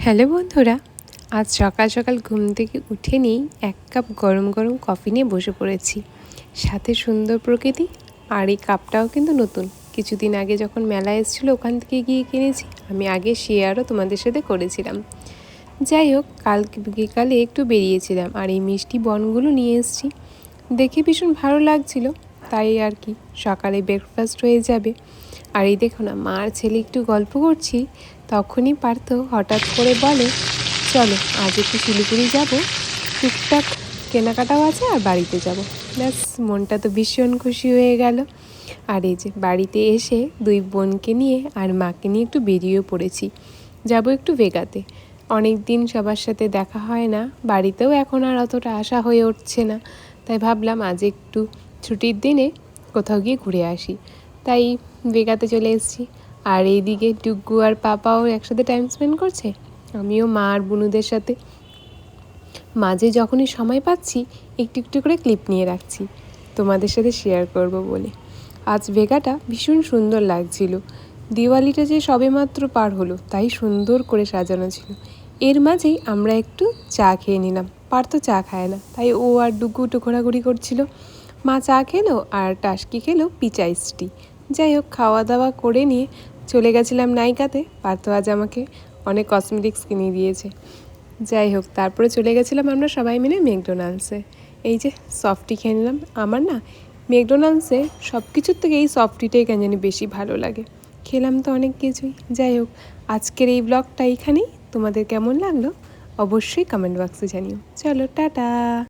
Hello বন্ধুরা, আজ সকাল সকাল ঘুম থেকে উঠে নিয়েই এক কাপ গরম গরম কফি নিয়ে বসে পড়েছি। সাথে সুন্দর প্রকৃতি, আর এই কাপটাও কিন্তু নতুন, কিছুদিন আগে যখন মেলা এসেছিলো ওখান থেকে গিয়ে কিনেছি। আমি আগে শেয়ারও তোমাদের সাথে করেছিলাম। যাই হোক, কালকে বিকালে একটু বেরিয়েছিলাম আর এই মিষ্টি বনগুলো নিয়ে এসেছি। দেখে ভীষণ ভালো লাগছিল, তাই আর কি সকালে ব্রেকফাস্ট হয়ে যাবে। আর এই দেখো না, মা আর ছেলে একটু গল্প করছি, তখনই পার্থ হঠাৎ করে বলে, চলো আজ একটু শিলিগুড়ি যাব, টুকটাক কেনাকাটাও আছে আর বাড়িতে যাব। ব্যাস, মনটা তো ভীষণ খুশি হয়ে গেল। আর এই যে বাড়িতে এসে দুই বোনকে নিয়ে আর মাকে নিয়ে একটু বেরিয়েও পড়েছি। যাব একটু ভেগাতে। অনেক দিন সবার সাথে দেখা হয় না, বাড়িতেও এখন আর অতটা আশা হয়ে উঠছে না, তাই ভাবলাম আজ একটু ছুটির দিনে কোথাও গিয়ে ঘুরে আসি। তাই ভেগাতে চলে এসেছি। আর এইদিকে ডুগ্গু আর পাপাও একসাথে টাইম স্পেন্ড করছে, আমিও মা আর বুনুদের সাথে মাঝে যখনই সময় পাচ্ছি একটু একটু করে ক্লিপ নিয়ে রাখছি তোমাদের সাথে শেয়ার করব বলে। আজ ভেগাটা ভীষণ সুন্দর লাগছিল। দিওয়ালিটা যে সবেমাত্র পার হলো, তাই সুন্দর করে সাজানো ছিল। এর মাঝেই আমরা একটু চা খেয়ে নিলাম। পার্থ চা খায় না, তাই ও আর ডুগ্গু একটু ঘোরাঘুরি করছিল। মা চা খেলো আর টাস্কি খেলো পিচা ইস্টি। যাই হোক, খাওয়া দাওয়া করে নিয়ে চলে গেছিলাম নাইকাতে। পার্থ আজ আমাকে অনেক কসমেটিক্স কিনে দিয়েছে। যাই হোক, তারপরে চলে গেছিলাম আমরা সবাই মিলে ম্যাকডোনাল্ডসে। এই যে সফটি খেয়ে নিলাম। আমার না ম্যাকডোনাল্ডসে সব কিছুর থেকে এই সফটিটাই কেন জানি বেশি ভালো লাগে। খেলাম তো অনেক কিছুই। যাই হোক, আজকের এই ব্লগটা এইখানেই। তোমাদের কেমন লাগলো অবশ্যই কমেন্ট বক্সে জানিও। চলো টাটা।